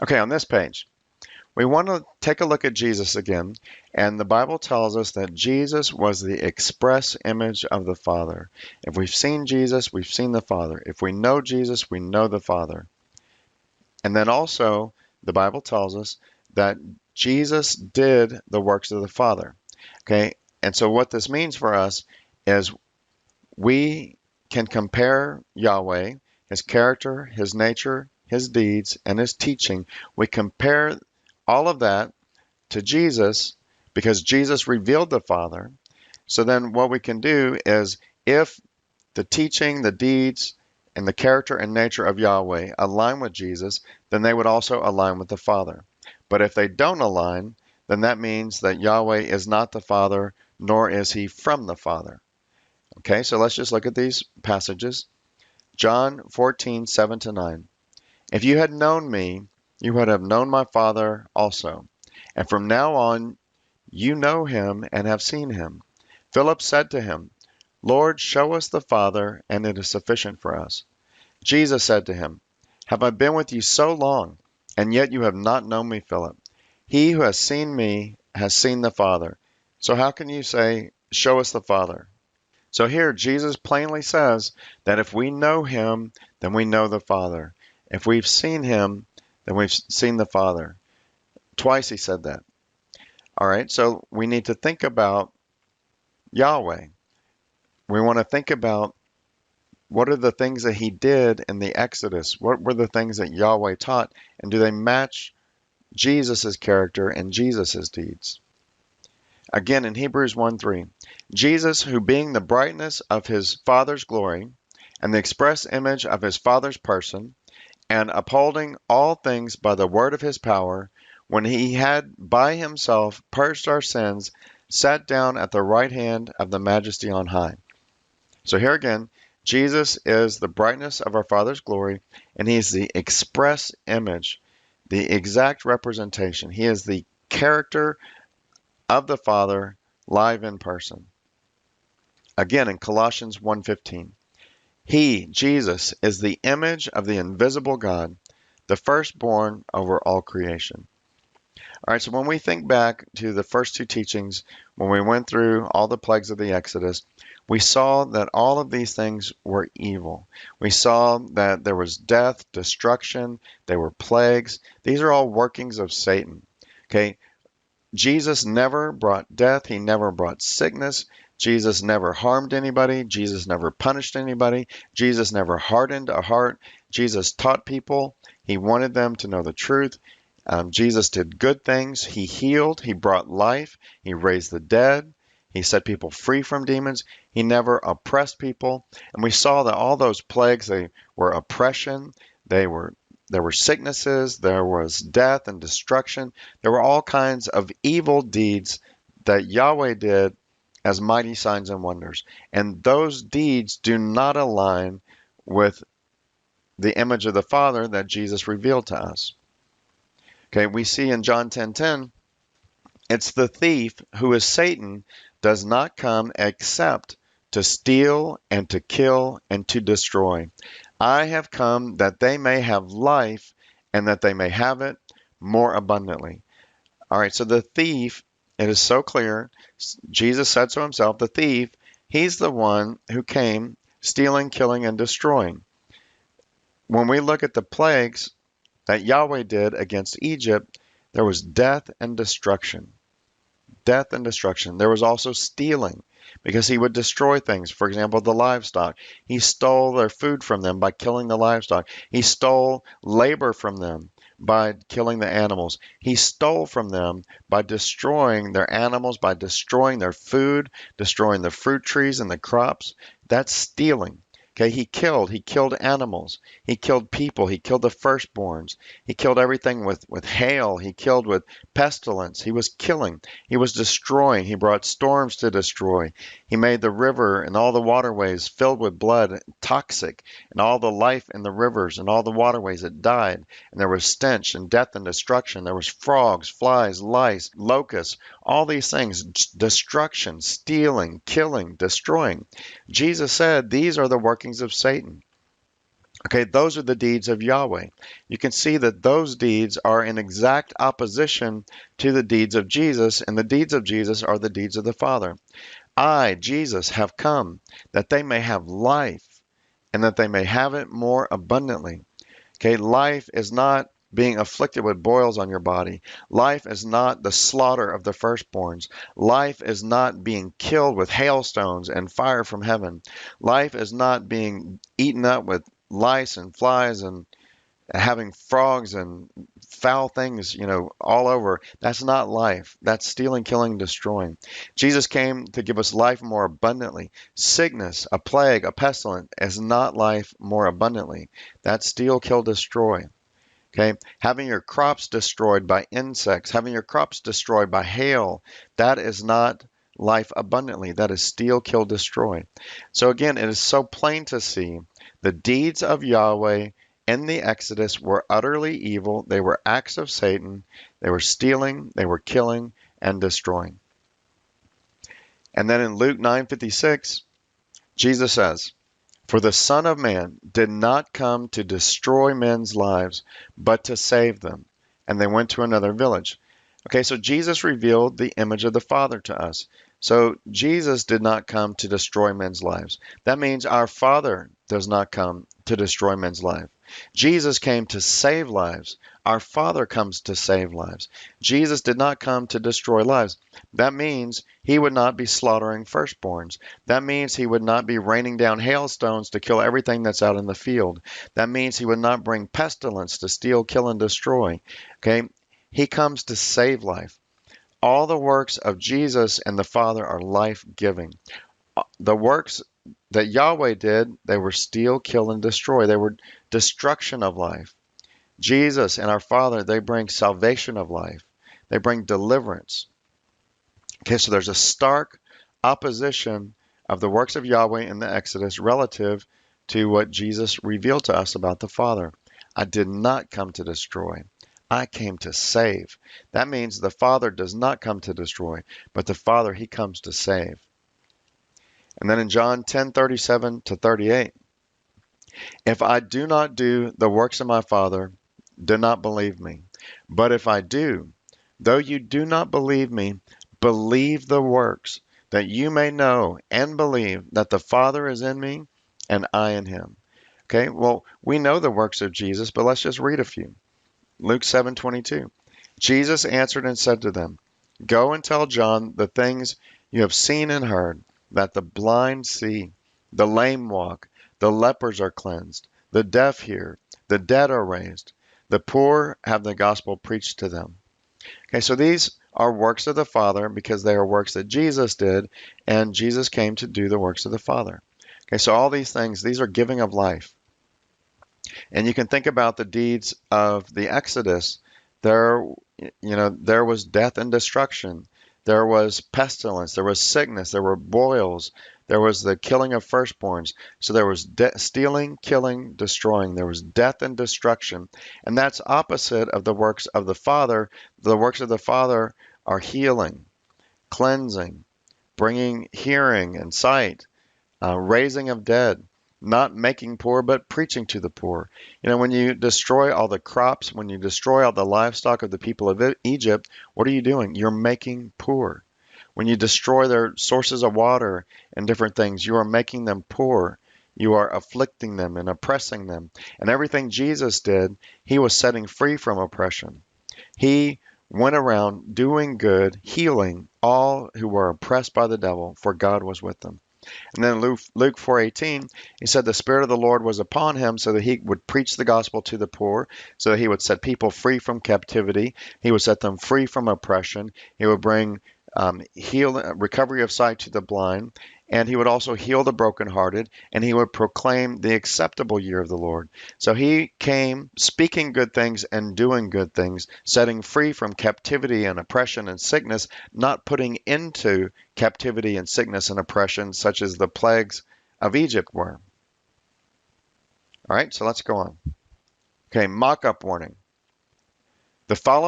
Okay, on this page, we want to take a look at Jesus again, and the Bible tells us that Jesus was the express image of the Father. If we've seen Jesus, we've seen the Father. If we know Jesus, we know the Father. And then also, the Bible tells us that Jesus did the works of the Father. Okay, and so what this means for us is we can compare Yahweh, his character, his nature, his deeds, and his teaching. We compare all of that to Jesus because Jesus revealed the Father. So then what we can do is if the teaching, the deeds, and the character and nature of Yahweh align with Jesus, then they would also align with the Father. But if they don't align, then that means that Yahweh is not the Father, nor is he from the Father. Okay, so let's just look at these passages. John 14:7 to 9. If you had known me, you would have known my Father also. And from now on, you know him and have seen him. Philip said to him, Lord, show us the Father, and it is sufficient for us. Jesus said to him, Have I been with you so long, and yet you have not known me, Philip? He who has seen me has seen the Father. So how can you say, Show us the Father? So here, Jesus plainly says that if we know him, then we know the Father. If we've seen him, then we've seen the Father. Twice he said that. All right, so we need to think about Yahweh. We want to think about what are the things that he did in the Exodus? What were the things that Yahweh taught? And do they match Jesus' character and Jesus' deeds? Again, in Hebrews 1:3, Jesus, who being the brightness of his Father's glory and the express image of his Father's person, and upholding all things by the word of his power, when he had by himself purged our sins, sat down at the right hand of the Majesty on high. So here again, Jesus is the brightness of our Father's glory, and he is the express image, the exact representation. He is the character of the Father live in person. Again, in Colossians 1:15, he, Jesus, is the image of the invisible God, the firstborn over all creation. All right, so when we think back to the first two teachings, when we went through all the plagues of the Exodus, we saw that all of these things were evil. We saw that there was death, destruction, they were plagues. These are all workings of Satan. Okay, Jesus never brought death, he never brought sickness. Jesus never harmed anybody. Jesus never punished anybody. Jesus never hardened a heart. Jesus taught people. He wanted them to know the truth. Jesus did good things. He healed. He brought life. He raised the dead. He set people free from demons. He never oppressed people. And we saw that all those plagues, they were oppression. They were there were sicknesses. There was death and destruction. There were all kinds of evil deeds that Yahweh did as mighty signs and wonders. And those deeds do not align with the image of the Father that Jesus revealed to us. Okay, we see in John 10:10, it's the thief who is Satan does not come except to steal and to kill and to destroy. I have come that they may have life and that they may have it more abundantly. All right, so the thief, it is so clear. Jesus said so himself, the thief, he's the one who came stealing, killing, and destroying. When we look at the plagues that Yahweh did against Egypt, there was death and destruction. Death and destruction. There was also stealing because he would destroy things. For example, the livestock. He stole their food from them by killing the livestock. He stole labor from them by killing the animals. He stole from them by destroying their animals, by destroying their food, destroying the fruit trees and the crops. That's stealing. Okay, he killed animals. He killed people. He killed the firstborns. He killed everything with hail. He killed with pestilence. He was killing. He was destroying. He brought storms to destroy. He made the river and all the waterways filled with blood toxic, and all the life in the rivers and all the waterways it died. And there was stench and death and destruction. There was frogs, flies, lice, locusts, all these things, destruction, stealing, killing, destroying. Jesus said these are the workings of Satan. Okay, those are the deeds of Yahweh. You can see that those deeds are in exact opposition to the deeds of Jesus, and the deeds of Jesus are the deeds of the Father. I, Jesus, have come that they may have life and that they may have it more abundantly. Okay, life is not being afflicted with boils on your body. Life is not the slaughter of the firstborns. Life is not being killed with hailstones and fire from heaven. Life is not being eaten up with lice and flies and having frogs and foul things, all over. That's not life. That's stealing, killing, destroying. Jesus came to give us life more abundantly. Sickness, a plague, a pestilence is not life more abundantly. That's steal, kill, destroy. Okay, having your crops destroyed by insects, having your crops destroyed by hail, that is not life abundantly. That is steal, kill, destroy. So again, it is so plain to see the deeds of Yahweh in the Exodus were utterly evil. They were acts of Satan. They were stealing, they were killing, and destroying. And then in Luke 9:56, Jesus says, "For the Son of Man did not come to destroy men's lives, but to save them." And they went to another village. Okay, so Jesus revealed the image of the Father to us. So Jesus did not come to destroy men's lives. That means our Father does not come to destroy men's lives. Jesus came to save lives. Our Father comes to save lives. Jesus did not come to destroy lives. That means he would not be slaughtering firstborns. That means he would not be raining down hailstones to kill everything that's out in the field. That means he would not bring pestilence to steal, kill, and destroy. Okay? He comes to save life. All the works of Jesus and the Father are life-giving. The works that Yahweh did, they were steal, kill, and destroy. They were destruction of life. Jesus and our Father, they bring salvation of life. They bring deliverance. Okay, so there's a stark opposition of the works of Yahweh in the Exodus relative to what Jesus revealed to us about the Father. I did not come to destroy. I came to save. That means the Father does not come to destroy, but the Father, he comes to save. And then in John 10:37 to 38, "If I do not do the works of my Father, do not believe me. But if I do, though you do not believe me, believe the works, that you may know and believe that the Father is in me and I in him." Okay, well, we know the works of Jesus, but let's just read a few. Luke 7:22. Jesus answered and said to them, "Go and tell John the things you have seen and heard, that the blind see, the lame walk, the lepers are cleansed, the deaf hear, the dead are raised, the poor have the gospel preached to them." Okay, so these are works of the Father because they are works that Jesus did, and Jesus came to do the works of the Father. Okay, so all these things, these are giving of life. And you can think about the deeds of the Exodus. There, there was death and destruction. There was pestilence. There was sickness. There were boils. There was the killing of firstborns. So there was stealing, killing, destroying. There was death and destruction. And that's opposite of the works of the Father. The works of the Father are healing, cleansing, bringing hearing and sight, raising of dead, not making poor, but preaching to the poor. When you destroy all the crops, when you destroy all the livestock of the people of Egypt, what are you doing? You're making poor. When you destroy their sources of water and different things, you are making them poor. You are afflicting them and oppressing them. And everything Jesus did, he was setting free from oppression. He went around doing good, healing all who were oppressed by the devil, for God was with them. And then Luke 4:18, he said the Spirit of the Lord was upon him so that he would preach the gospel to the poor, so that he would set people free from captivity. He would set them free from oppression. He would bring recovery of sight to the blind, and he would also heal the brokenhearted, and he would proclaim the acceptable year of the Lord. So he came speaking good things and doing good things, setting free from captivity and oppression and sickness, not putting into captivity and sickness and oppression such as the plagues of Egypt were. All right, so let's go on. Okay, mock-up warning. The following